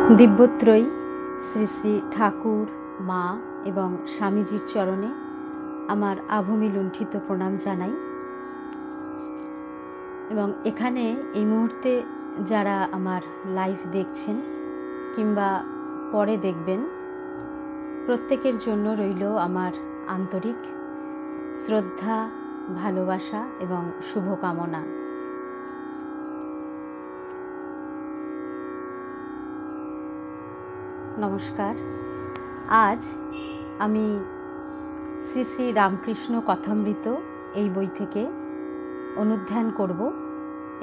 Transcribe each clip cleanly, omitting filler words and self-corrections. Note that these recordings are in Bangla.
দিব্যত্রয়ী শ্রী শ্রী ঠাকুর, মা এবং স্বামীজির চরণে আমার আভূমি লুণ্ঠিত প্রণাম জানাই। এবং এখানে এই মুহূর্তে যারা আমার লাইভ দেখছেন কিংবা পরে দেখবেন, প্রত্যেকের জন্য রইল আমার আন্তরিক শ্রদ্ধা, ভালোবাসা এবং শুভকামনা। নমস্কার। আজ আমি শ্রী শ্রী রামকৃষ্ণ কথামৃত এই বই থেকে অনুধ্যান করব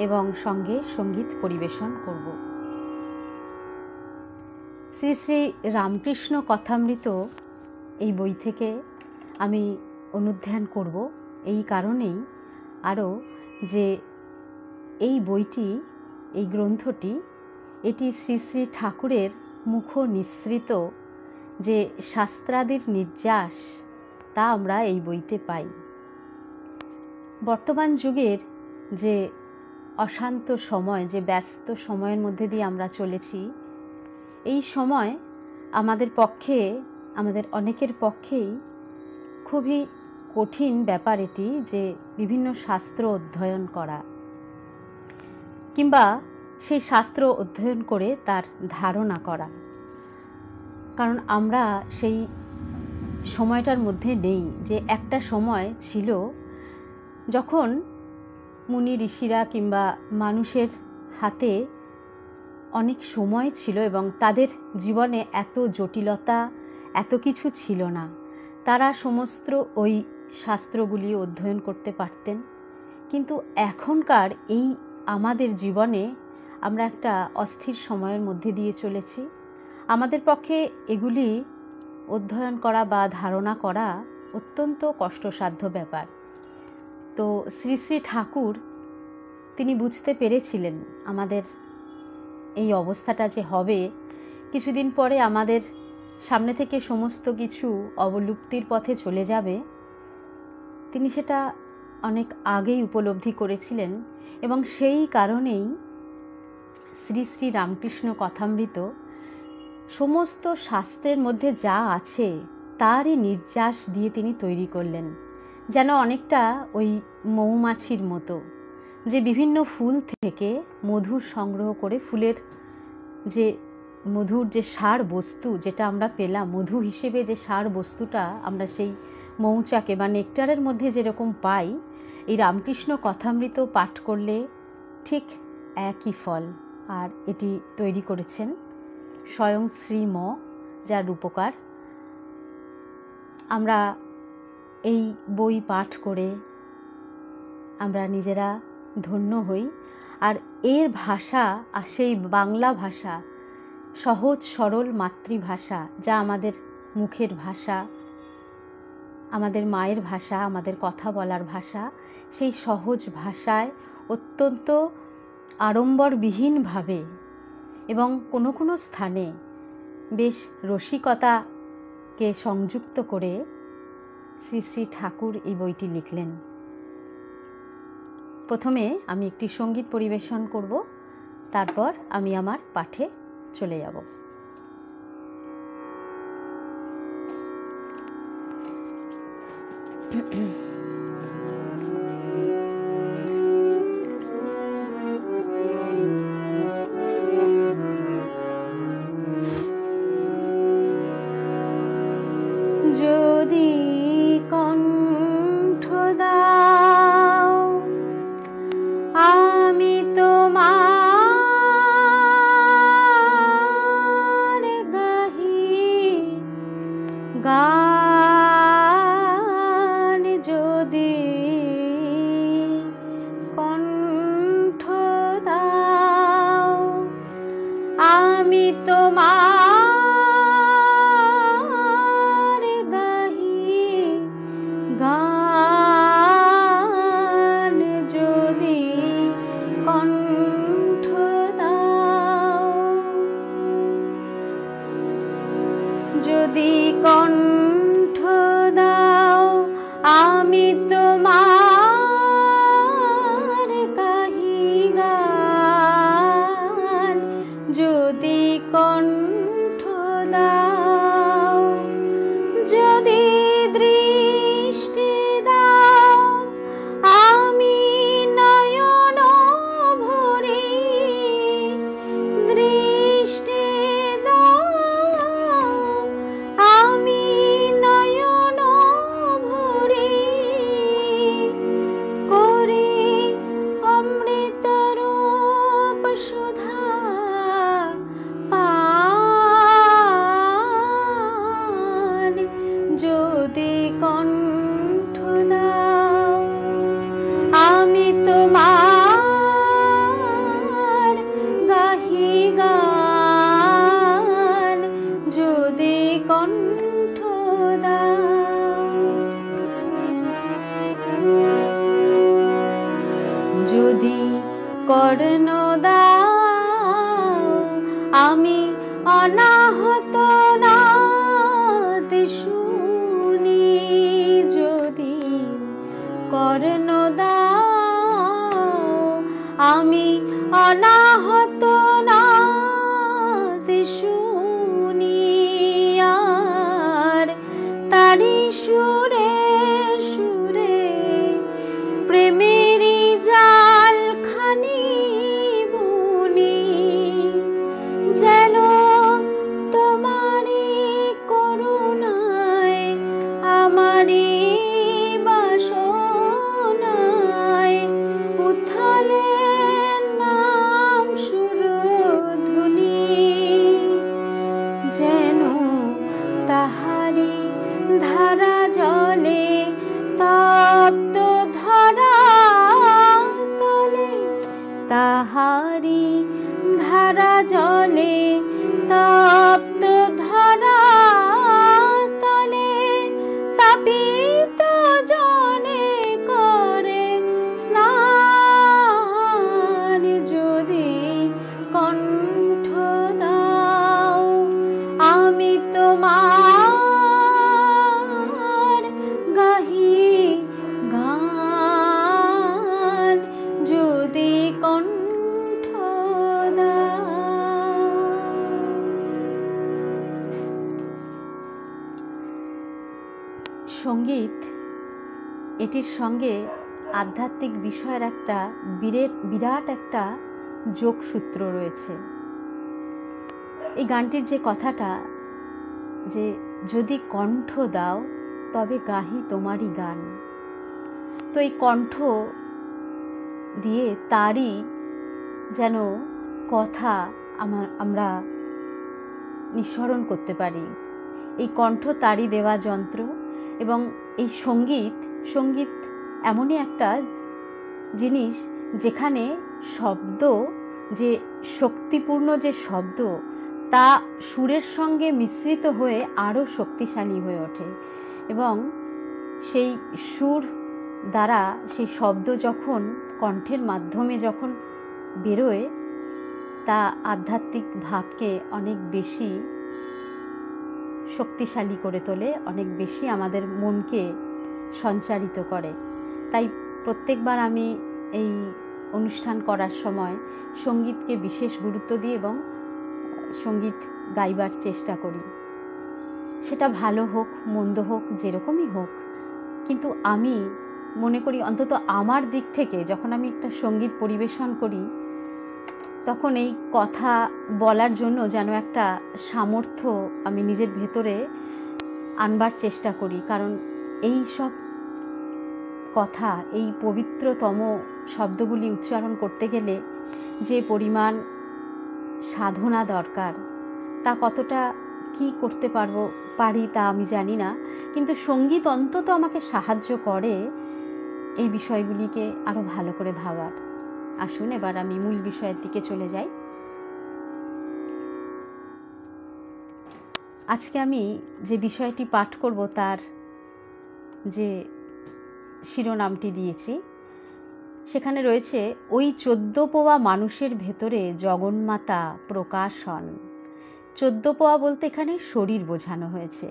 এবং সঙ্গে সঙ্গীত পরিবেশন করব। শ্রী শ্রী রামকৃষ্ণ কথামৃত এই বই থেকে আমি অনুধ্যান করব এই কারণেই আরও যে এই বইটি, এই গ্রন্থটি, এটি শ্রী শ্রী ঠাকুরের মুখ নিঃসৃত যে শাস্ত্রাদির নির্যাস তা আমরা এই বইতে পাই। বর্তমান যুগের যে অশান্ত সময়, যে ব্যস্ত সময়ের মধ্যে দিয়ে আমরা চলেছি, এই সময় আমাদের পক্ষে, আমাদের অনেকের পক্ষেই খুবই কঠিন ব্যাপার এটি যে বিভিন্ন শাস্ত্র অধ্যয়ন করা কিংবা সেই শাস্ত্র অধ্যয়ন করে তার ধারণা করা। কারণ আমরা সেই সময়টার মধ্যে নেই যে একটা সময় ছিল যখন মুনি ঋষিরা কিংবা মানুষের হাতে অনেক সময় ছিল এবং তাদের জীবনে এত জটিলতা, এত কিছু ছিল না। তারা সমস্ত ওই শাস্ত্রগুলি অধ্যয়ন করতে পারতেন। কিন্তু এখনকার এই আমাদের জীবনে আমরা একটা অস্থির সময়ের মধ্যে দিয়ে চলেছি। আমাদের পক্ষে এগুলি অধ্যয়ন করা বা ধারণা করা অত্যন্ত কষ্টসাধ্য ব্যাপার। তো শ্রী শ্রী ঠাকুর তিনি বুঝতে পেরেছিলেন আমাদের এই অবস্থাটা যে হবে, কিছুদিন পরে আমাদের সামনে থেকে সমস্ত কিছু অবলুপ্তির পথে চলে যাবে। তিনি সেটা অনেক আগেই উপলব্ধি করেছিলেন এবং সেই কারণেই শ্রী শ্রী রামকৃষ্ণ কথামৃত সমস্ত শাস্ত্রের মধ্যে যা আছে তারই নির্যাস দিয়ে তিনি তৈরি করলেন। যেন অনেকটা ওই মৌমাছির মতো যে বিভিন্ন ফুল থেকে মধু সংগ্রহ করে, ফুলের যে মধুর যে সার বস্তু যেটা আমরা পেলাম, মধু হিসেবে যে সার বস্তুটা আমরা সেই মৌচাকে বা নেকটারের মধ্যে যেরকম পাই, এই রামকৃষ্ণ কথামৃত পাঠ করলে ঠিক একই ফল। আর এটি তৈরি করেছেন স্বয়ং শ্রীম, যার রূপকার। আমরা এই বই পাঠ করে আমরা নিজেরা ধন্য হই। আর এর ভাষা, আর সেই বাংলা ভাষা, সহজ সরল মাতৃভাষা, যা আমাদের মুখের ভাষা, আমাদের মায়ের ভাষা, আমাদের কথা বলার ভাষা, সেই সহজ ভাষায় অত্যন্ত আড়ম্বরবিহীনভাবে এবং কোনো কোনো স্থানে বেশ রসিকতাকে সংযুক্ত করে শ্রী শ্রী ঠাকুর এই বইটি লিখলেন। প্রথমে আমি একটি সঙ্গীত পরিবেশন করব, তারপর আমি আমার পাঠে চলে যাব। যদি কণ্ঠ দাও আমি তোমার গাহি গান, যদি কণ্ঠ দাও আমি তোমার গাহি গান, যদি কণ্ঠ দাও, যদি কণ্ঠ দাও আমি তোমার গাহি গান, যদি কণ্ঠ দাও, যদি দৃষ্টি দাও, আমি নয়ন ভরে দৃষ্টি দাও, আমি নয়ন ভরে করে অমৃত রূপ সুধা পান, যদি কণ্ঠ দাও, আমি তোমার গাহি গান, যদি কণ্ঠ দাও, যদি কর্ণ দাও, আমি অনাহত নাদ শুনি, যদি কর্ণ দাও, আমি অনাহত নাদ শুনি, আর তারি সুরে সুরে প্রেমেরই জাল খানি বুনি, যেন তোমারই করুণায় আমারই বাসনায় উথালে নাম সুরধ্বনি, যেন তাহারি ধারা জলে তপ্ত ধরা তলে, তাহারি ধারা জলে তপ্ত ধরা তলে, তাপিত জনে করে স্নান, যদি কণ্ঠ দাও, আমি তোমার গাহি গান, যদি কণ্ঠ দাও। সঙ্গীত এটির সঙ্গে আধ্যাত্মিক বিষয়ের একটা বিরাট একটা যোগসূত্র রয়েছে। এই গানটির যে কথাটা, যে যদি কণ্ঠ দাও তবে গাহি তোমারই গান, তো এই কণ্ঠ দিয়ে তারই যেন কথা আমরা নিঃসরণ করতে পারি। এই কণ্ঠ তারই দেওয়া যন্ত্র, এবং এই সঙ্গীত এমনই একটা জিনিস যেখানে শব্দ, যে শক্তিপূর্ণ যে শব্দ, তা সুরের সঙ্গে মিশ্রিত হয়ে আরও শক্তিশালী হয়ে ওঠে, এবং সেই সুর দ্বারা সেই শব্দ যখন কণ্ঠের মাধ্যমে যখন বেরোয়, তা আধ্যাত্মিক ভাবকে অনেক বেশি শক্তিশালী করে তোলে, অনেক বেশি আমাদের মনকে সঞ্চারিত করে। তাই প্রত্যেকবার আমি এই অনুষ্ঠান করার সময় সঙ্গীতকে বিশেষ গুরুত্ব দিই এবং সঙ্গীত গাইবার চেষ্টা করি। সেটা ভালো হোক মন্দ হোক, যেরকমই হোক, কিন্তু আমি মনে করি অন্তত আমার দিক থেকে যখন আমি একটা সঙ্গীত পরিবেশন করি, তখন এই কথা বলার জন্য যেন একটা সামর্থ্য আমি নিজের ভেতরে আনবার চেষ্টা করি। কারণ এই সব কথা, এই পবিত্রতম শব্দগুলি উচ্চারণ করতে গেলে যে পরিমাণ সাধনা দরকার, তা কতটা কি করতে পারি তা আমি জানি না, কিন্তু সঙ্গীত অন্তত আমাকে সাহায্য করে এই বিষয়গুলিকে আরও ভালো করে ভাবার। আসুন এবার আমি মূল বিষয়ের দিকে চলে যাই। আজকে আমি যে বিষয়টি পাঠ করব তার যে শিরোনামটি দিয়েছি, সেখানে রয়েছে ওই 14 পোয়া মানুষের ভেতরে জগন্মাতা প্রকাশ হন। 14 পোয়া বলতে এখানে শরীর বোঝানো হয়েছে।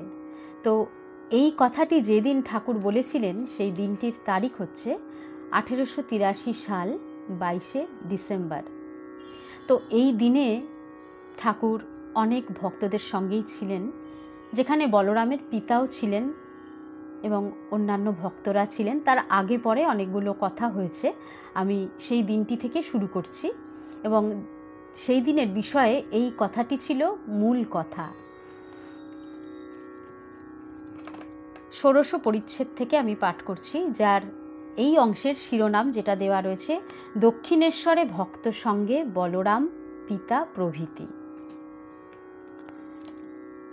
তো এই কথাটি যেদিন ঠাকুর বলেছিলেন সেই দিনটির তারিখ হচ্ছে 1883 সাল 22শে ডিসেম্বর। তো এই দিনে ঠাকুর অনেক ভক্তদের সঙ্গেই ছিলেন, যেখানে বলরামের পিতাও ছিলেন এবং অন্যান্য ভক্তরা ছিলেন। তার আগে পরে অনেকগুলো কথা হয়েছে, আমি সেই দিনটি থেকে শুরু করছি এবং সেই দিনের বিষয়ে এই কথাটি ছিল মূল কথা। ষোড়শ পরিচ্ছেদ থেকে আমি পাঠ করছি, যার এই অংশের শিরোনাম যেটা দেওয়া রয়েছে, দক্ষিণেশ্বরে ভক্ত সঙ্গে বলরাম পিতা প্রভৃতি।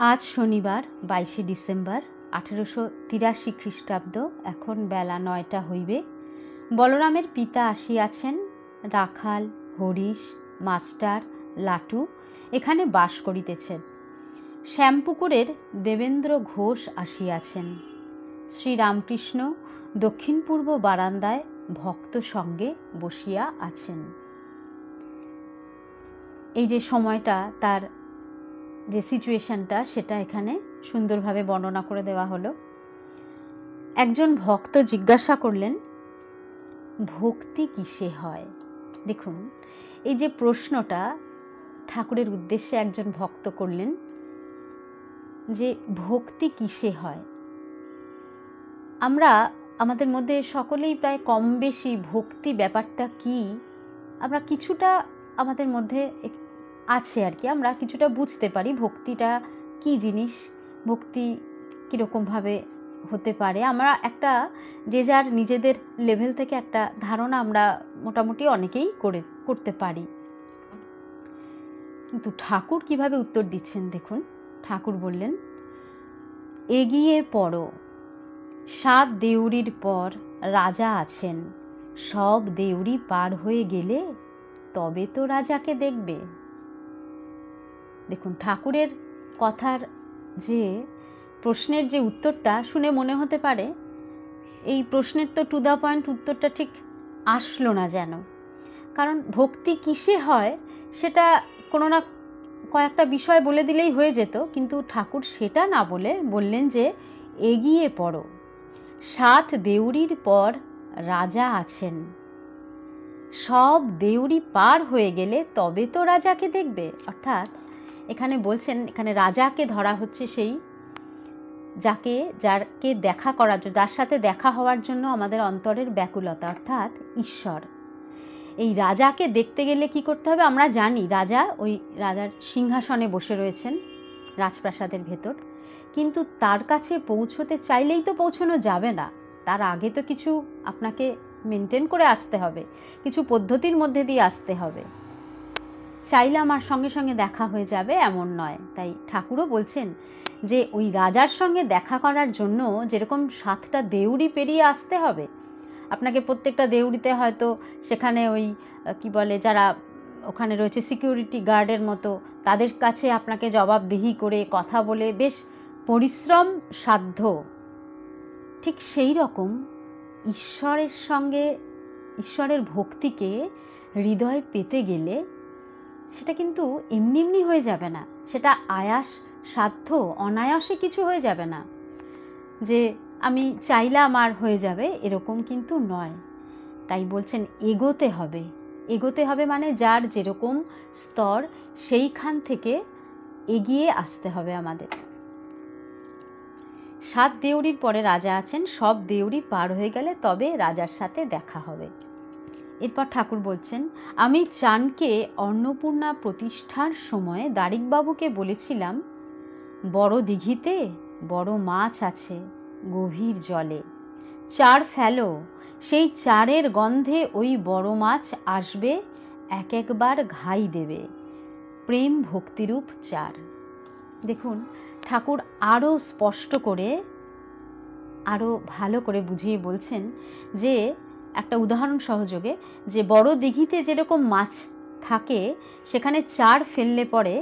আজ শনিবার 22শে ডিসেম্বর 1883 খ্রিস্টাব্দ, এখন বেলা 9টা হইবে। বলরামের পিতা আসিয়াছেন, রাখাল, হরিশ, মাস্টার, লাটু এখানে বাস করিতেছেন। শ্যামপুকুরের দেবেন্দ্র ঘোষ আসিয়াছেন। শ্রীরামকৃষ্ণ দক্ষিণ পূর্ব বারান্দায় ভক্ত সঙ্গে বসিয়া আছেন। এই যে সময়টা, তার যে সিচুয়েশনটা, সেটা এখানে সুন্দরভাবে বর্ণনা করে দেওয়া হলো। একজন ভক্ত জিজ্ঞাসা করলেন, ভক্তি কিসে হয়? দেখুন, এই যে প্রশ্নটা ঠাকুরের উদ্দেশ্যে একজন ভক্ত করলেন, যে ভক্তি কিসে হয়। আমরা আমাদের মধ্যে সকলেই প্রায় কম বেশি ভক্তি ব্যাপারটা কি আমরা কিছুটা আমাদের মধ্যে আছে আর কি, আমরা কিছুটা বুঝতে পারি ভক্তিটা কি জিনিস, ভক্তি কীরকমভাবে হতে পারে। আমরা একটা যে যার নিজেদের লেভেল থেকে একটা ধারণা আমরা মোটামুটি অনেকেই করতে পারি। কিন্তু ঠাকুর কিভাবে উত্তর দিচ্ছেন দেখুন। ঠাকুর বললেন, এগিয়ে পড়ো, 7 দেউরির পর রাজা আছেন, সব দেউরি পার হয়ে গেলে তবে তো রাজাকে দেখবে। দেখুন, ঠাকুরের কথার যে প্রশ্নের যে উত্তরটা শুনে মনে হতে পারে এই প্রশ্নের তো টু দ্য পয়েন্ট উত্তরটা ঠিক আসলো না যেন। কারণ ভক্তি কিসে হয় সেটা কোনো না কয়েকটা বিষয় বলে দিলেই হয়ে যেত, কিন্তু ঠাকুর সেটা না বলে বললেন যে এগিয়ে পড়ো, 7 দেউরির পর রাজা আছেন, সব দেউরি পার হয়ে গেলে তবে তো রাজাকে দেখবে। অর্থাৎ এখানে বলছেন, এখানে রাজাকে ধরা হচ্ছে সেই যাকে দেখা করার জন্য, যার সাথে দেখা হওয়ার জন্য আমাদের অন্তরের ব্যাকুলতা, অর্থাৎ ঈশ্বর। এই রাজাকে দেখতে গেলে কি করতে হবে? আমরা জানি ওই রাজার সিংহাসনে বসে রয়েছেন রাজপ্রাসাদের ভেতর, কিন্তু তার কাছে পৌঁছতে চাইলেই তো পৌঁছানো যাবে না। তার আগে তো কিছু আপনাকে মেনটেন করে আসতে হবে, কিছু পদ্ধতির মধ্যে দিয়ে আসতে হবে। চাইলে আমার সঙ্গে সঙ্গে দেখা হয়ে যাবে এমন নয়। তাই ঠাকুরও বলছেন যে ওই রাজার সঙ্গে দেখা করার জন্য যেরকম 7টা দেউরি পেরিয়ে আসতে হবে, আপনাকে প্রত্যেকটা দেউরিতে হয়তো সেখানে ওই কি বলে, যারা ওখানে রয়েছে সিকিউরিটি গার্ডের মতো, তাদের কাছে আপনাকে জবাবদিহি করে কথা বলে বেশ পরিশ্রম সাধ্য। ঠিক সেই রকম ঈশ্বরের সঙ্গে, ঈশ্বরের ভক্তিকে হৃদয় পেতে গেলে সেটা কিন্তু এমনি এমনি হয়ে যাবে না, সেটা আয়াস সাধ্য অনায়াসে কিছু হয়ে যাবে না, যে আমি চাইলে আমার হয়ে যাবে এরকম কিন্তু নয়। তাই বলছেন এগোতে হবে। এগোতে হবে মানে যার যেরকম স্তর সেইখান থেকে এগিয়ে আসতে হবে আমাদের। 7 দেউরির পরে রাজা আছেন, সব দেউরি পার হয়ে গেলে তবে রাজার সাথে দেখা হবে। এরপর ঠাকুর বলছেন, আমি চানকে অন্নপূর্ণা প্রতিষ্ঠার সময় দারিকবাবুকে বলেছিলাম, বড় দিঘিতে বড় মাছ আছে গভীর জলে, চার ফেলো, সেই চারের গন্ধে ওই বড় মাছ আসবে, এক একবার ঘাই দেবে, প্রেম ভক্তিরূপ চার। দেখুন, ঠাকুর আরও স্পষ্ট করে, আরও ভালো করে বুঝিয়ে বলছেন যে একটা উদাহরণ সহযোগে, যে বড় দিঘিতে যেরকম মাছ থাকে সেখানে চার ফেললে পরে,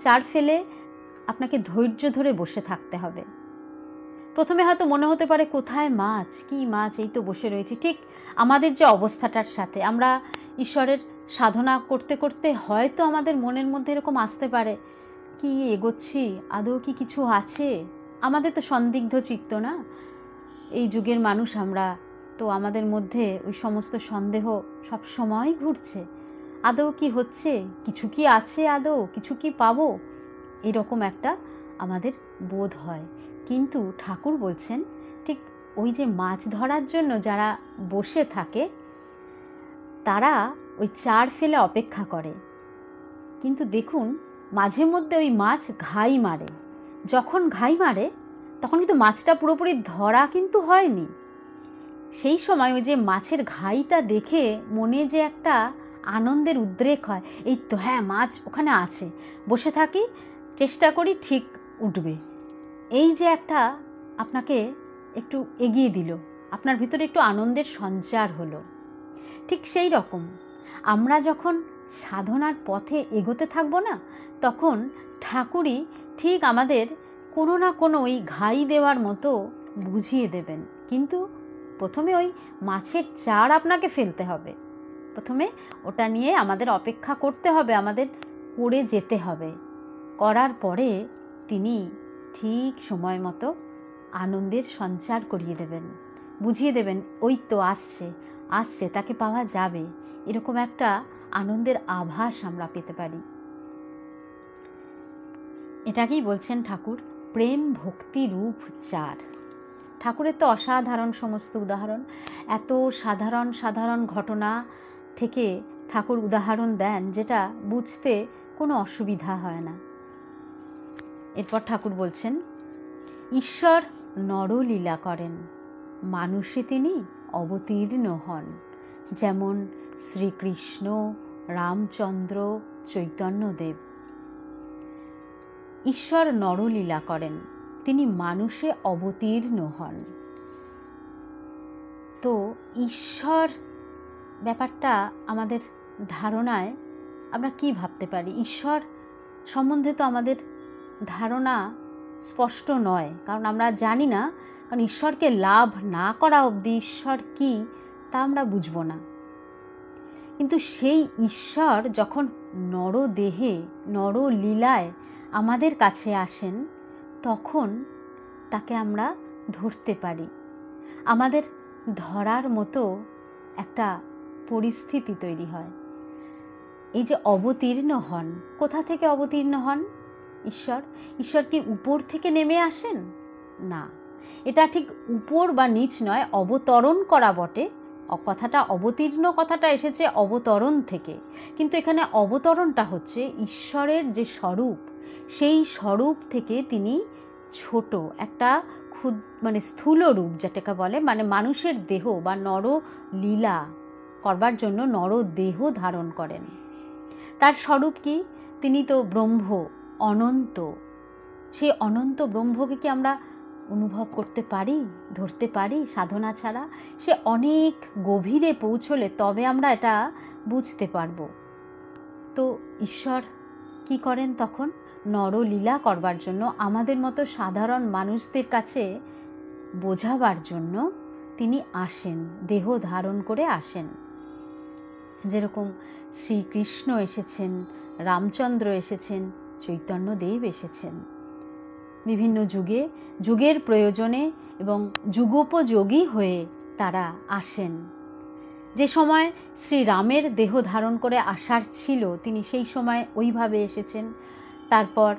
চার ফেলে আপনাকে ধৈর্য ধরে বসে থাকতে হবে। প্রথমে হয়তো মনে হতে পারে কোথায় মাছ, কি মাছ, এই তো বসে রয়েছি। ঠিক আমাদের যে অবস্থাটার সাথে আমরা ঈশ্বরের সাধনা করতে করতে হয়তো আমাদের মনের মধ্যে এরকম আসতে পারে, কি এগোচ্ছি, আদৌ কি কিছু আছে? আমাদের তো সন্দিগ্ধ চিত্ত না, এই যুগের মানুষ আমরা, তো আমাদের মধ্যে ওই সমস্ত সন্দেহ সব সময় ঘুরছে। আদৌ কি হচ্ছে, কিছু কি আছে, আদৌ কিছু কি পাবো, এরকম একটা আমাদের বোধ হয়। কিন্তু ঠাকুর বলছেন ঠিক ওই যে মাছ ধরার জন্য যারা বসে থাকে তারা ওই চার ফেলে অপেক্ষা করে, কিন্তু দেখুন মাঝে মধ্যে ওই মাছ ঘাই মারে। যখন ঘাই মারে তখন কিন্তু মাছটা পুরোপুরি ধরা কিন্তু হয়নি। সেই সময় ওই যে মাছের ঘাইটা দেখে মনে যে একটা আনন্দের উদ্রেক হয়, এই তো হ্যাঁ মাছ ওখানে আছে, বসে থাকি, চেষ্টা করি ঠিক উঠবে, এই যে একটা আপনাকে একটু এগিয়ে দিল, আপনার ভিতরে একটু আনন্দের সঞ্চার হলো। ঠিক সেই রকম আমরা যখন সাধনার পথে এগোতে থাকবো না, তখন ঠাকুরই ঠিক আমাদের কোনো না কোনো ওই ঘাই দেওয়ার মতো বুঝিয়ে দেবেন। কিন্তু প্রথমে ওই মাছের চার আপনাকে ফেলতে হবে, প্রথমে ওটা নিয়ে আমাদের অপেক্ষা করতে হবে, আমাদের করে যেতে হবে। করার পরে তিনি ঠিক সময় মতো আনন্দের সঞ্চার করিয়ে দেবেন, বুঝিয়ে দেবেন ওই তো আসছে আসছে, তাকে পাওয়া যাবে, এরকম একটা আনন্দের আভাস আমরা পেতে পারি। এটাকেই বলছেন ঠাকুর প্রেম ভক্তি রূপ চার। ঠাকুরের তো অসাধারণ সমস্ত উদাহরণ, এত সাধারণ সাধারণ ঘটনা থেকে ঠাকুর উদাহরণ দেন যেটা বুঝতে কোনো অসুবিধা হয় না। এরপর ঠাকুর বলছেন ঈশ্বর নরলীলা করেন, মানুষে তিনি অবতীর্ণ হন, যেমন শ্রীকৃষ্ণ, রামচন্দ্র, চৈতন্যদেব। ঈশ্বর নরলীলা করেন, তিনি মানুষে অবতীর্ণ হন। তো ঈশ্বর ব্যাপারটা আমাদের ধারণায় আমরা কি ভাবতে পারি? ঈশ্বর সম্বন্ধে তো আমাদের ধারণা স্পষ্ট নয়, কারণ আমরা জানি না, কারণ ঈশ্বরকে লাভ না করা অবধি ঈশ্বর কি তা আমরা বুঝব না। কিন্তু সেই ঈশ্বর যখন নরদেহে নরলীলায় আমাদের কাছে আসেন, তখন তাকে আমরা ধরতে পারি। আমাদের ধরার মতো একটা পরিস্থিতি তৈরি হয়। এই যে অবতীর্ণ হন, কোথা থেকে অবতীর্ণ হন ঈশ্বর? ঈশ্বর কি উপর থেকে নেমে আসেন? না, এটা ঠিক উপর বা নিচ নয়, অবতরণ করা বটে। কথাটা অবতীর্ণ কথাটা এসেছে অবতরণ থেকে, কিন্তু এখানে অবতরণটা হচ্ছে ঈশ্বরের যে স্বরূপ, সেই স্বরূপ থেকে তিনি ছোট একটা মানে স্থূল রূপ যেটাকে বলে, মানে মানুষের দেহ বা নরলীলা করবার জন্য নরদেহ ধারণ করেন। তার স্বরূপ কি? তিনি তো ব্রহ্ম, অনন্ত। সেই অনন্ত ব্রহ্মকে কি আমরা অনুভব করতে পারি, ধরতে পারি সাধনা ছাড়া? সে অনেক গভীরে পৌঁছলে তবে আমরা এটা বুঝতে পারবো। তো ঈশ্বর কি করেন তখন? নরলীলা করবার জন্য, আমাদের মতো সাধারণ মানুষদের কাছে বোঝাবার জন্য তিনি আসেন, দেহ ধারণ করে আসেন। যেরকম শ্রীকৃষ্ণ এসেছেন, রামচন্দ্র এসেছেন, চৈতন্যদেব এসেছেন। বিভিন্ন যুগে যুগের প্রয়োজনে এবং যুগোপযোগী হয়ে তারা আসেন। যে সময় শ্রীরামের দেহ ধারণ করে আসার ছিল, তিনি সেই সময় ওইভাবে এসেছেন। তারপর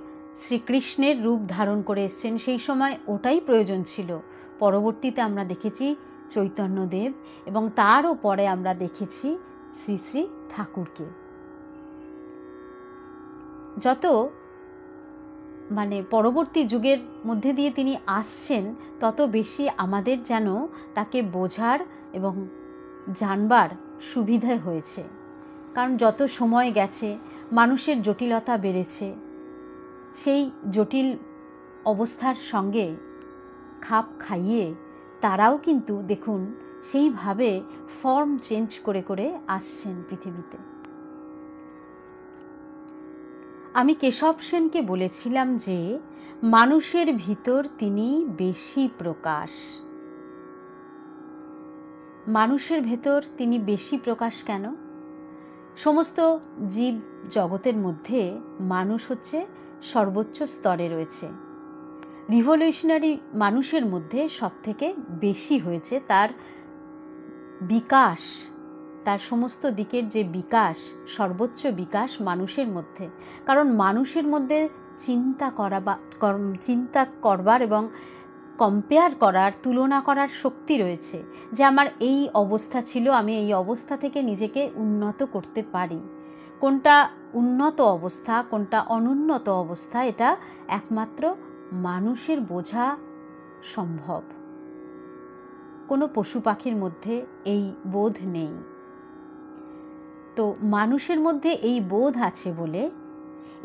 শ্রীকৃষ্ণের রূপ ধারণ করে এসেছেন, সেই সময় ওটাই প্রয়োজন ছিল। পরবর্তীতে আমরা দেখেছি চৈতন্যদেব, এবং তারও পরে আমরা দেখেছি শ্রী শ্রী ঠাকুরকে। যত মানে পরবর্তী যুগের মধ্যে দিয়ে তিনি আসছেন, তত বেশি আমাদের যেন তাকে বোঝার এবং জানবার সুবিধা হয়েছে। কারণ যত সময় গেছে মানুষের জটিলতা বেড়েছে, সেই জটিল অবস্থার সঙ্গে খাপ খাইয়ে তারাও কিন্তু দেখুন সেইভাবে ফর্ম চেঞ্জ করে করে আসছেন পৃথিবীতে। আমি কেশব সেনকে বলেছিলাম যে মানুষের ভিতর তিনি বেশি প্রকাশ। মানুষের ভেতর তিনি বেশি প্রকাশ কেন? সমস্ত জীব জগতের মধ্যে মানুষ হচ্ছে সর্বোচ্চ স্তরে রয়েছে। রিভলিউশনারি মানুষের মধ্যে সবথেকে বেশি হয়েছে তার বিকাশ, তার সমস্ত দিকের যে বিকাশ, সর্বোচ্চ বিকাশ মানুষের মধ্যে। কারণ মানুষের মধ্যে চিন্তা করা বা চিন্তা করবার এবং কম্পেয়ার করার, তুলনা করার শক্তি রয়েছে, যে আমার এই অবস্থা ছিল, আমি এই অবস্থা থেকে নিজেকে উন্নত করতে পারি। কোনটা উন্নত অবস্থা, কোনটা অনুন্নত অবস্থা, এটা একমাত্র মানুষের বোঝা সম্ভব। কোনো পশু পাখির মধ্যে এই বোধ নেই। তো মানুষের মধ্যে এই বোধ আছে বলে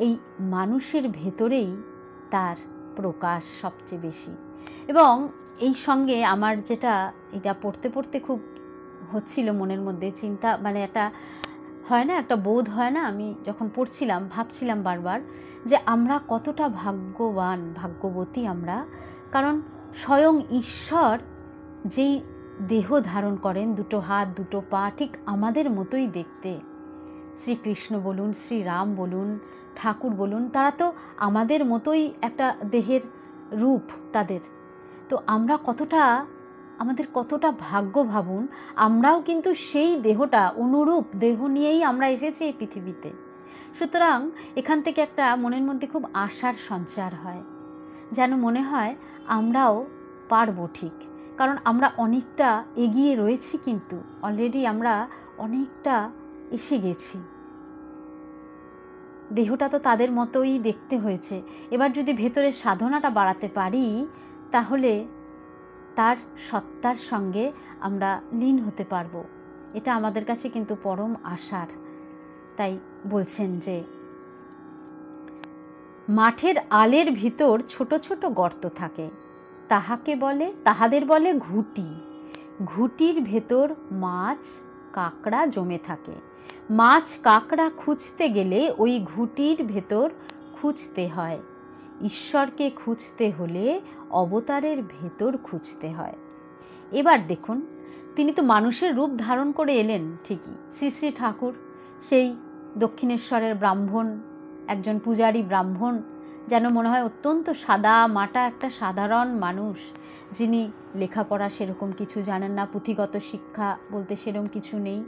এই মানুষের ভেতরেই তার প্রকাশ সবচেয়ে বেশি। এবং এই সঙ্গে আমার যেটা এটা পড়তে পড়তে খুব হচ্ছিল মনের মধ্যে চিন্তা, মানে একটা হয় না, একটা বোধ হয় না, আমি যখন পড়ছিলাম ভাবছিলাম বারবার যে আমরা কতটা ভাগ্যবান, ভাগ্যবতী আমরা। কারণ স্বয়ং ঈশ্বর যেই দেহ ধারণ করেন, দুটো হাত দুটো পা ঠিক আমাদের মতোই দেখতে, শ্রীকৃষ্ণ বলুন, শ্রীরাম বলুন, ঠাকুর বলুন, তারা তো আমাদের মতোই একটা দেহের রূপ তাদের। তো আমরা আমাদের কতটা ভাগ্য ভাবুন, আমরাও কিন্তু সেই দেহটা, অনুরূপ দেহ নিয়েই আমরা এসেছি এই পৃথিবীতে। সুতরাং এখান থেকে একটা মনের মধ্যে খুব আশার সঞ্চার হয়, যেন মনে হয় আমরাও পারবো ঠিক। কারণ আমরা অনেকটা এগিয়ে রয়েছি, কিন্তু অলরেডি আমরা অনেকটা এসে গেছি। দেহটা তো তাদের মতোই দেখতে হয়েছে। এবার যদি ভেতরের সাধনাটা বাড়াতে পারি, তাহলে তার সত্তার সঙ্গে আমরা লীন হতে পারবো। এটা আমাদের কাছে কিন্তু পরম আশার। তাই বলছেন যে মাঠের আলের ভিতর ছোট ছোট গর্ত থাকে, তাহাদের বলে ঘুঁটি। ঘুঁটির ভেতর মাছ কাঁকড়া জমে থাকে। মাছ কাঁকড়া খুঁজতে গেলে ওই ঘুঁটির ভেতর খুঁজতে হয়। ঈশ্বরকে খুঁজতে হলে অবতারের ভেতর খুঁজতে হয়। এবার দেখুন, তিনি তো মানুষের রূপ ধারণ করে এলেন ঠিকই, শ্রী শ্রী ঠাকুর সেই দক্ষিণেশ্বরের ব্রাহ্মণ, একজন পূজারী ব্রাহ্মণ, যেন মনে হয় অত্যন্ত সাদা মাটা একটা সাধারণ মানুষ, যিনি লেখাপড়া সেরকম কিছু জানেন না, পুঁথিগত শিক্ষা বলতে সেরকম কিছু নেই,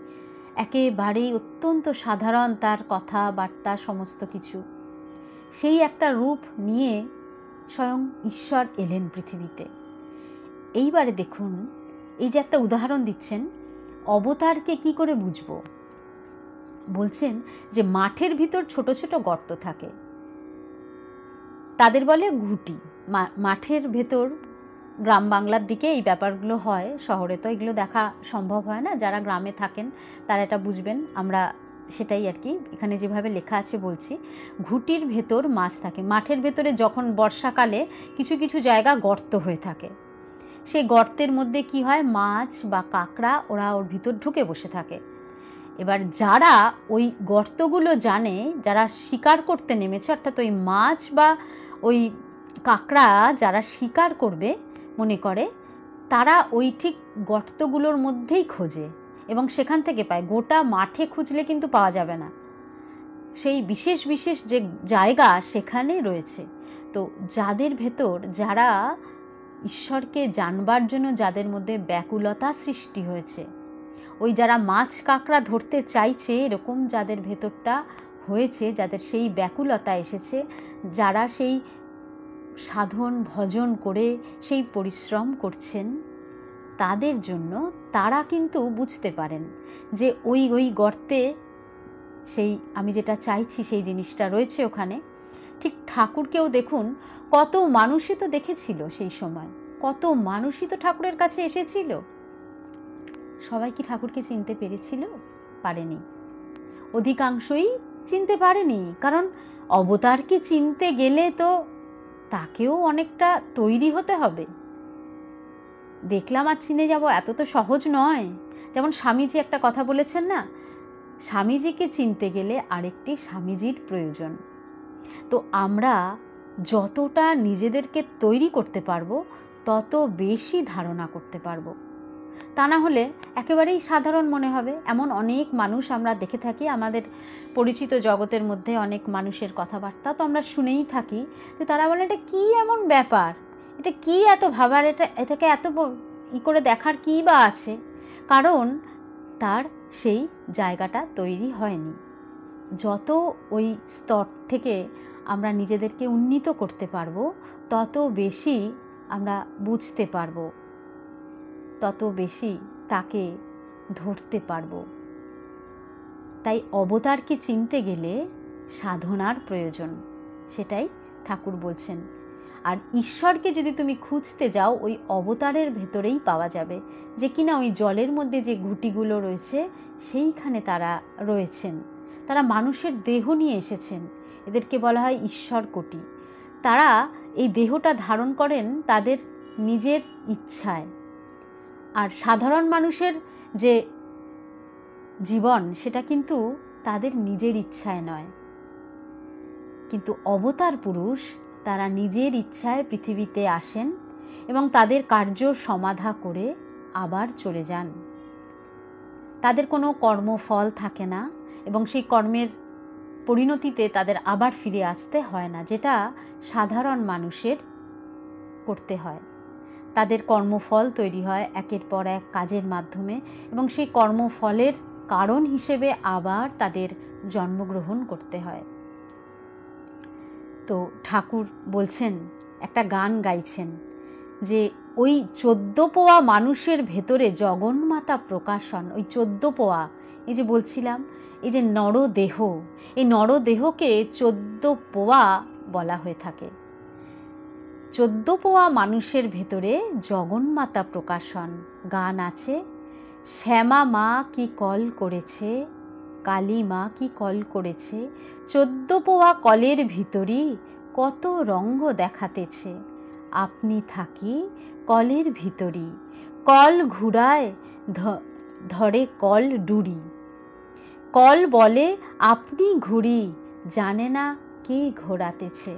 একেবারেই অত্যন্ত সাধারণ তার কথাবার্তা সমস্ত কিছু। সেই একটা রূপ নিয়ে স্বয়ং ঈশ্বর এলেন পৃথিবীতে। এইবারে দেখুন, এই যে একটা উদাহরণ দিচ্ছেন, অবতারকে কি করে বুঝবো? বলছেন যে মাঠের ভিতর ছোট ছোট গর্ত থাকে, তাদের বলে ঘুঁটি। মাঠের ভেতর, গ্রাম বাংলার দিকে এই ব্যাপারগুলো হয়, শহরে তো এগুলো দেখা সম্ভব হয় না। যারা গ্রামে থাকেন তারা এটা বুঝবেন, আমরা সেটাই আর কি এখানে যেভাবে লেখা আছে বলছি। ঘুঁটির ভেতর মাছ থাকে। মাঠের ভেতরে যখন বর্ষাকালে কিছু কিছু জায়গা গর্ত হয়ে থাকে, সেই গর্তের মধ্যে কি হয়, মাছ বা কাঁকড়া ওরা ওর ভিতর ঢুকে বসে থাকে। এবার যারা ওই গর্তগুলো জানে, যারা শিকার করতে নেমেছে, অর্থাৎ ওই মাছ বা ওই কাঁকড়া যারা শিকার করবে মনে করে, তারা ওই ঠিক গর্তগুলোর মধ্যেই খোঁজে এবং সেখান থেকে পায়। গোটা মাঠে খুঁজলে কিন্তু পাওয়া যাবে না, সেই বিশেষ বিশেষ যে জায়গা সেখানে রয়েছে। তো যাদের ভেতর, যারা ঈশ্বরকে জানবার জন্য যাদের মধ্যে ব্যাকুলতা সৃষ্টি হয়েছে, ওই যারা মাছ কাঁকড়া ধরতে চাইছে, এরকম যাদের ভেতরটা হয়েছে, যাদের সেই ব্যাকুলতা এসেছে, যারা সেই সাধন ভজন করে সেই পরিশ্রম করছেন, তাদের জন্য তারা কিন্তু বুঝতে পারেন যে ওই গর্তে সেই আমি যেটা চাইছি সেই জিনিসটা রয়েছে ওখানে। ঠিক ঠাকুরকেও দেখুন, কত মানুষই তো দেখেছিল সেই সময়, কত মানুষই তো ঠাকুরের কাছে এসেছিল। সবাই কি ঠাকুরকে চিনতে পেরেছিল? পারেনি। অধিকাংশই চিনতে পারেনি, কারণ অবতারকে চিনতে গেলে তো তাকেও অনেকটা তৈরি হতে হবে। দেখলাম আর চিনে যাব, এত তো সহজ নয়। যেমন স্বামীজি একটা কথা বলেছেন না, স্বামীজিকে চিনতে গেলে আরেকটি স্বামীজির প্রয়োজন। তো আমরা যতটা নিজেদেরকে তৈরি করতে পারবো, তত বেশি ধারণা করতে পারবো। তা না হলে একেবারেই সাধারণ মনে হবে। এমন অনেক মানুষ আমরা দেখে থাকি, আমাদের পরিচিত জগতের মধ্যে অনেক মানুষের কথাবার্তা তো আমরা শুনেই থাকি, যে তারা বলে এটা কী এমন ব্যাপার, এটা কী এত ভাবার, এটাকে এত করে দেখার কী বা আছে? কারণ তার সেই জায়গাটা তৈরি হয়নি। যত ওই স্তর থেকে আমরা নিজেদেরকে উন্নীত করতে পারবো, তত বেশি আমরা বুঝতে পারবো, তত বেশি তাকে ধরতে পারবো। তাই অবতারকে চিনতে গেলে সাধনার প্রয়োজন, সেটাই ঠাকুর বলছেন। আর ঈশ্বরকে যদি তুমি খুঁজতে যাও, ওই অবতারের ভেতরেই পাওয়া যাবে, যে কিনা ওই জলের মধ্যে যে গুটিগুলো রয়েছে সেইখানে তারা রয়েছেন। তারা মানুষের দেহ নিয়ে এসেছেন, এদেরকে বলা হয় ঈশ্বর কোটি। তারা এই দেহটা ধারণ করেন তাদের নিজের ইচ্ছায়। আর সাধারণ মানুষের যে জীবন, সেটা কিন্তু তাদের নিজের ইচ্ছায় নয়। কিন্তু অবতার পুরুষ তারা নিজের ইচ্ছায় পৃথিবীতে আসেন এবং তাদের কার্য সমাধা করে আবার চলে যান। তাদের কোনো কর্মফল থাকে না এবং সেই কর্মের পরিণতিতে তাদের আবার ফিরে আসতে হয় না, যেটা সাধারণ মানুষের করতে হয়। তাদের কর্মফল তৈরি হয় একের পর এক কাজের মাধ্যমে এবং সেই কর্মফলের কারণ হিসেবে আবার তাদের জন্মগ্রহণ করতে হয়। তো ঠাকুর বলছেন, একটা গান গাইছেন যে ওই 14 পোয়া মানুষের ভেতরে জগন্মাতা প্রকাশন। ওই 14 পোয়া, এই যে বলছিলাম, এই যে নরদেহ, এই নরদেহকে 14 পোয়া বলা হয়ে থাকে। 14 পোয়া মানুষের ভেতরে জগন্মাতা প্রকাশন। গান আছে, শ্যামা মা কি কল করেছে, কালী মা কি কল করেছে, 14 পোয়া কলের ভিতরই কত রঙ্গ দেখাতেছে, আপনি থাকি কলের ভিতরই, কল ঘুরায় ধরে কল ডুরি, কল বলে আপনি ঘুরি, জানে না কে ঘোরাতেছে।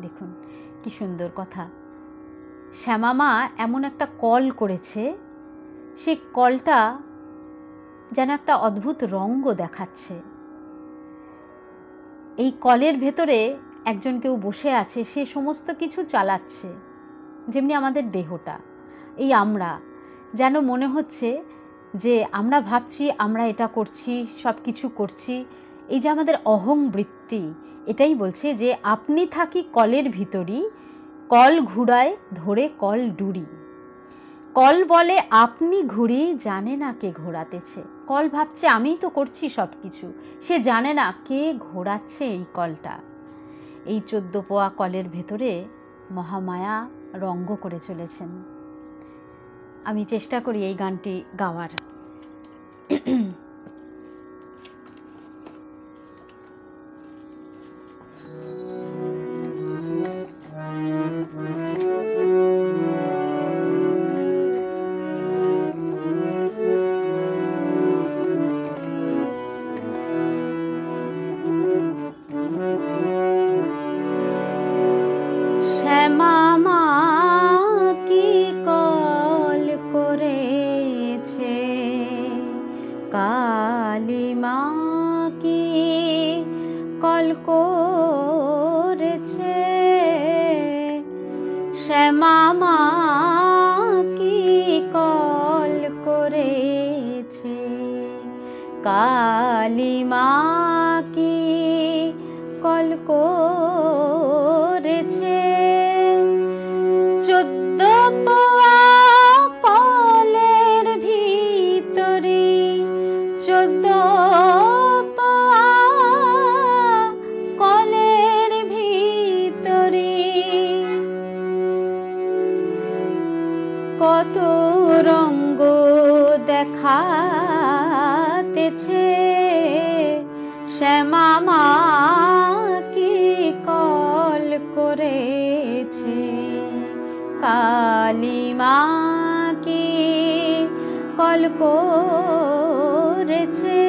দেখুন কি সুন্দর কথা। শ্যামা মা এমন একটা কল করেছে, সে কলটা যেন একটা অদ্ভুত রঙ্গ দেখাচ্ছে। এই কলের ভেতরে একজন কেউ বসে আছে, সে সমস্ত কিছু চালাচ্ছে। যেমনি আমাদের দেহটা, এই আমরা যেন মনে হচ্ছে যে আমরা ভাবছি আমরা এটা করছি, সব কিছু করছি। এই যে আমাদের অহং বৃত্তি, এটাই বলছে যে আপনি থাকি কলের ভিতরই, কল ঘুরায় ধরে কল ডুরি, কল বলে আপনি ঘুরি, জানে না কে ঘোরাতেছে। কল ভাবছে আমিই তো করছি সব কিছু, সে জানে না কে ঘোরাচ্ছে এই কলটা। এই 14 পোয়া কলের ভেতরে মহামায়া রঙ্গ করে চলেছেন। আমি চেষ্টা করি এই গানটি গাওয়ার। কালী মা কি কল করেছে, শ্যামা মা কি কল করেছে, কালী মা কি কল করেছে, 14 পোয়া কলের ভিতরে, 14 পোয়া কলের ভিতরে কত রঙ্গ দেখাতেছে, শ্যামা মা কি কল করেছে, কালী মা কি কল করেছে,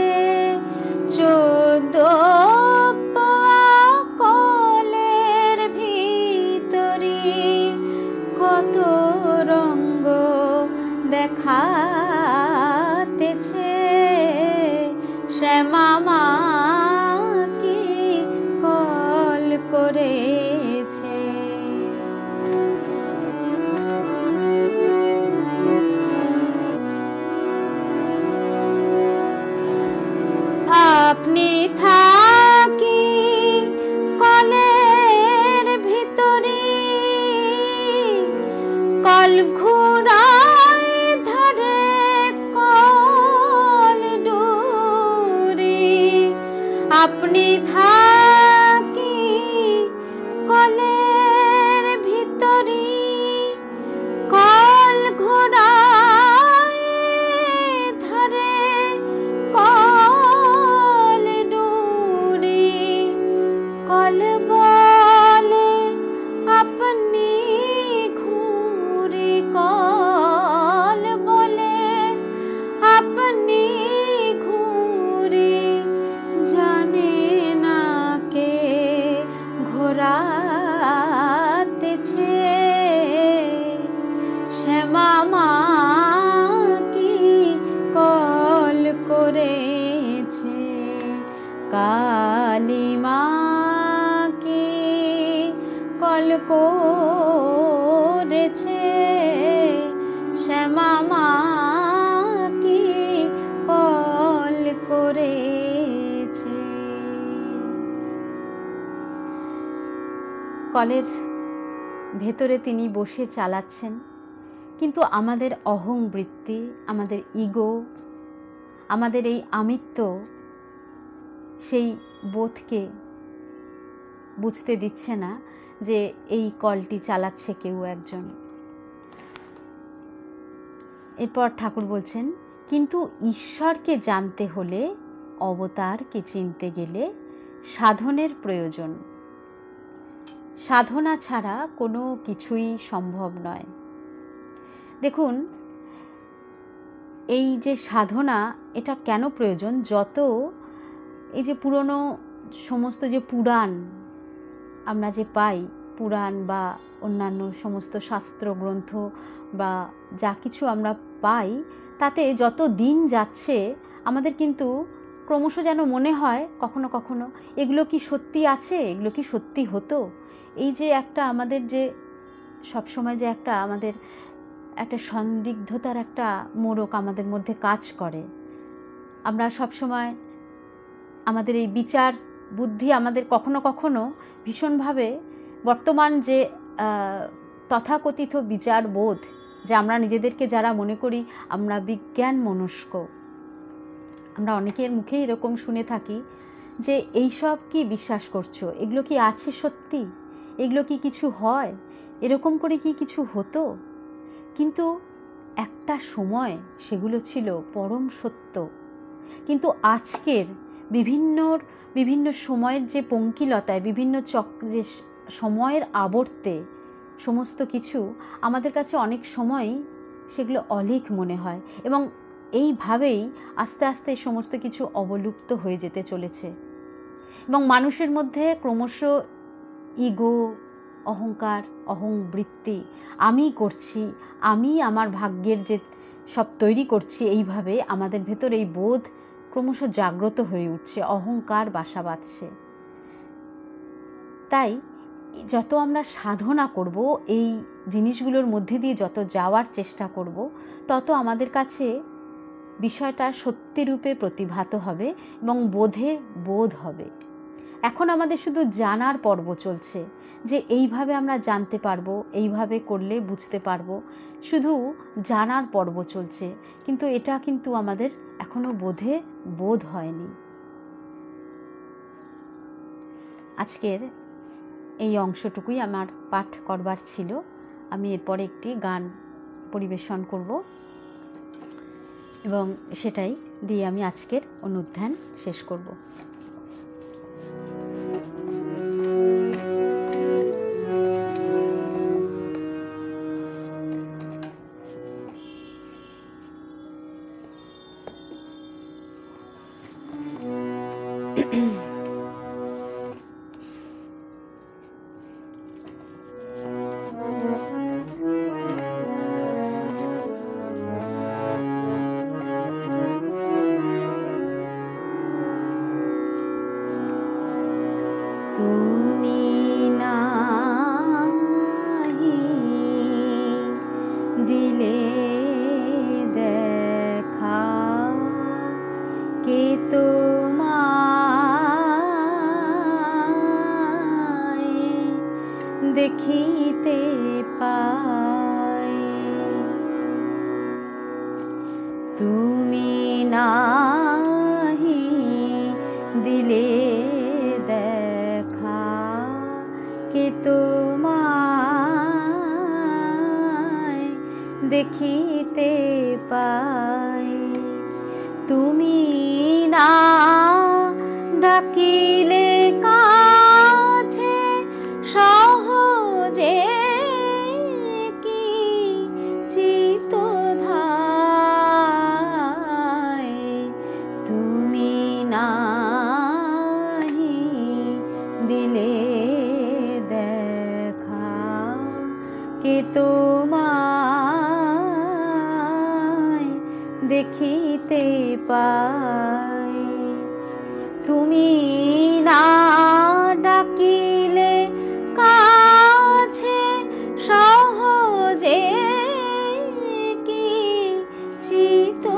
14 পোয়া কলের ভিতরে কত রঙ্গ দেখাতেছে, শ্যামা মা কি কল করেছে। আপনি থাকি কলের করেছে শ্যামা মা কি কল করেছে, কালী মা কি কল করেছে, শ্যামা মা কি কল করেছে। কলের ভেতরে তিনি বসে চালাচ্ছেন, কিন্তু আমাদের অহং বৃত্তি, আমাদের ইগো, আমাদের এই আমিত্ব সেই বোধকে বুঝতে দিচ্ছে না যে এই কলটি চালাচ্ছে কেউ একজন। এরপর ঠাকুর বলছেন, কিন্তু ঈশ্বরকে জানতে হলে, অবতারকে চিনতে গেলে সাধনের প্রয়োজন। সাধনা ছাড়া কোনো কিছুই সম্ভব নয়। দেখুন, এই যে সাধনা, এটা কেন প্রয়োজন? যত এই যে পুরনো সমস্ত যে পুরাণ আমরা যে পাই, পুরাণ বা অন্যান্য সমস্ত শাস্ত্র গ্রন্থ বা যা কিছু আমরা পাই, তাতে যত দিন যাচ্ছে আমাদের কিন্তু ক্রমশ যেন মনে হয় কখনো কখনো এগুলো কি সত্যি আছে, এগুলো কি সত্যি হতো। এই যে একটা আমাদের যে সবসময় যে একটা আমাদের একটা সন্দিগ্ধতার একটা মোড়ক আমাদের মধ্যে কাজ করে, আমরা সবসময় আমাদের এই বিচার বুদ্ধি আমাদের কখনো কখনো ভীষণভাবে বর্তমান যে তথাকথিত বিচার বোধ, যে আমরা নিজেদেরকে যারা মনে করি আমরা বিজ্ঞান মনস্ক, আমরা অনেকের মুখেই এরকম শুনে থাকি যে এইসব কি বিশ্বাস করছো, এগুলো কি আছে সত্যি, এগুলো কি কিছু হয়, এরকম করে কি কিছু হতো। কিন্তু একটা সময় সেগুলো ছিল পরম সত্য। কিন্তু আজকের বিভিন্ন সময়ের যে পঙ্কিলতায়, বিভিন্ন যে সময়ের আবর্তে সমস্ত কিছু আমাদের কাছে অনেক সময়ই সেগুলো অলীক মনে হয়, এবং এইভাবেই আস্তে আস্তে সমস্ত কিছু অবলুপ্ত হয়ে যেতে চলেছে। এবং মানুষের মধ্যে ক্রমশ ইগো, অহংকার, অহংবৃত্তি, আমি করছি, আমি আমার ভাগ্যের যে সব তৈরি করছি, এইভাবে আমাদের ভেতর এই বোধ ক্রমশ জাগ্রত হয়ে উঠছে, অহংকার বাসা বাঁধছে। তাই যত আমরা সাধনা করব, এই জিনিসগুলোর মধ্যে দিয়ে যত যাওয়ার চেষ্টা করব, তত আমাদের কাছে বিষয়টা সত্যিরূপে প্রতিভাত হবে এবং বোধে বোধ হবে। এখন আমাদের শুধু জানার পর্ব চলছে, যে এইভাবে আমরা জানতে পারবো, এইভাবে করলে বুঝতে পারবো, শুধু জানার পর্ব চলছে, কিন্তু এটা কিন্তু আমাদের এখনো বোধে বোধ হয়নি। আজকের এই অংশটুকুই আমার পাঠ করবার ছিল। আমি এরপরে একটি গান পরিবেশন করব এবং সেটাই দিয়ে আমি আজকের অনুধ্যান শেষ করব। তুমি নাহি দিলে দেখা, কে তোমায় দেখিতে পায়। তুমি নাহি দিলে দেখা, কে তোমায় দেখিতে পায়। তুমি না ডাকিলে কাছে সহজে কি চিত্তধায়। তুমি নাহি দিলে দেখা, কে তোমায় দেখিতে পায়। তুমি না ডাকিলে কাছে সহজে কি চিতধায়।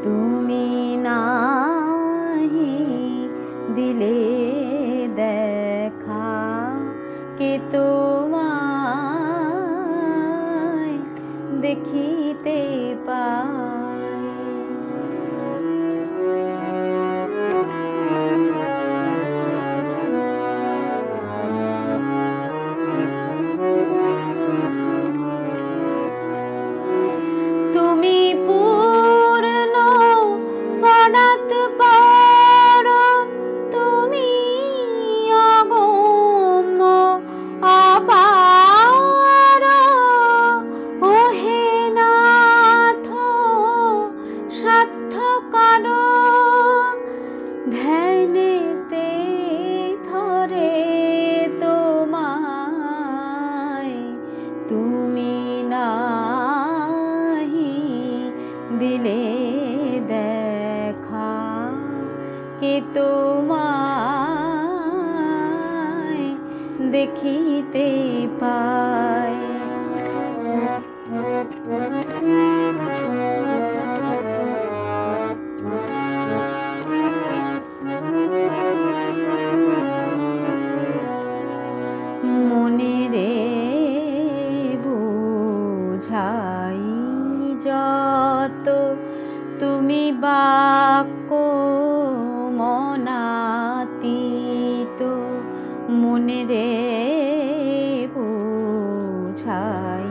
তুমি নাহি দিলে দেখা, কে তোমায় দেখিতে পায়। তুমি পূর্ণ পরাৎ পর, তুমি অগম্য অপার। ওহে নাথ সাধ্যকর, ধ্যানেতে ধরে তোমায়। তুমি নাহি দিলে দেখা, কে তোমায় দেখিতে পায়। মনে রে বুঝাই যত, তুমি বাক্য মনাতীত। মনে রে বুঝাই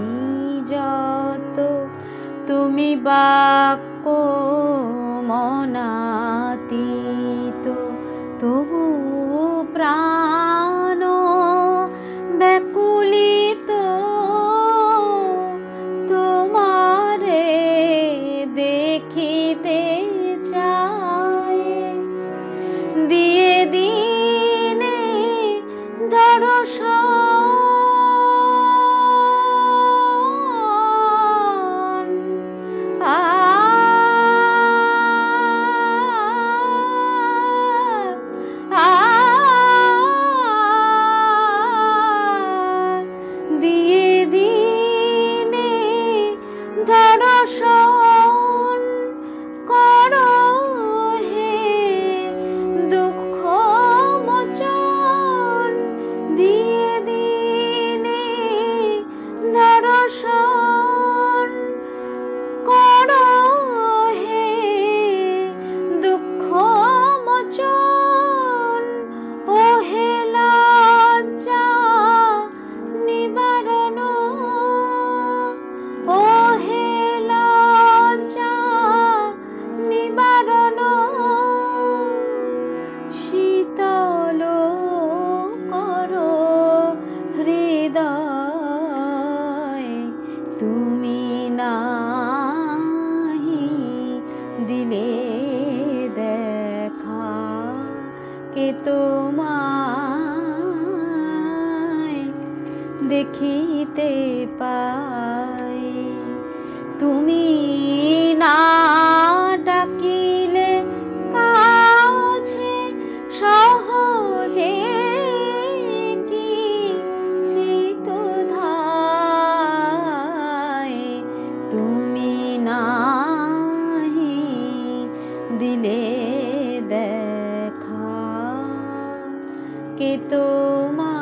যত, তুমি বাক্য মনাতীত। তবু প্রাণ ব্যাকুলিত তোমারে দেখিতে চায়। দিয়ে দিনে দর্শন, দিয়ে দিনে দর্শন করো হে দুঃখ মোচন। দিয়ে দিনে দর্শন করো হে দুঃখ মোচন। ওহে লজ্জা নিবারণ, ওহে লজ্জা নিবারণ। শীতল করো হৃদয়, তুমি নাহি দিলে দেখা, কে তোমায় দেখিতে পায়। তুমি না ডাকিলে কাছে সহজে কি চিতধায়। তুমি নাহি দিলে দেখা, কে তোমায়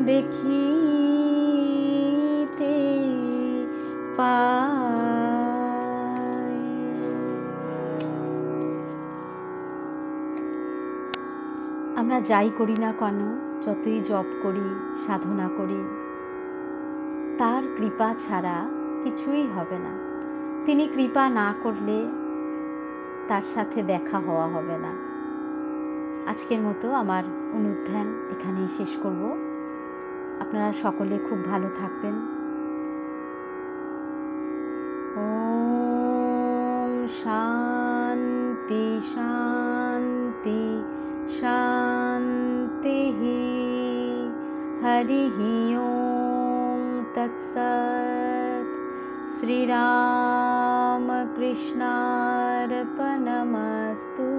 দেখিতে পায়। আমরা যাই করি না কেন, যতই জপ করি সাধনা করি, তার কৃপা ছাড়া কিছুই হবে না। তিনি কৃপা না করলে তার সাথে দেখা হওয়া হবে না। আজকের মতো আমার অনুধ্যান এখানেই শেষ করব। আপনারা সকলে খুব ভালো থাকবেন। ওম শান্তি। शान्ति शान्तिः। हरिः ओं तत्सत्। श्रीरामकृष्णार्पणमस्तु।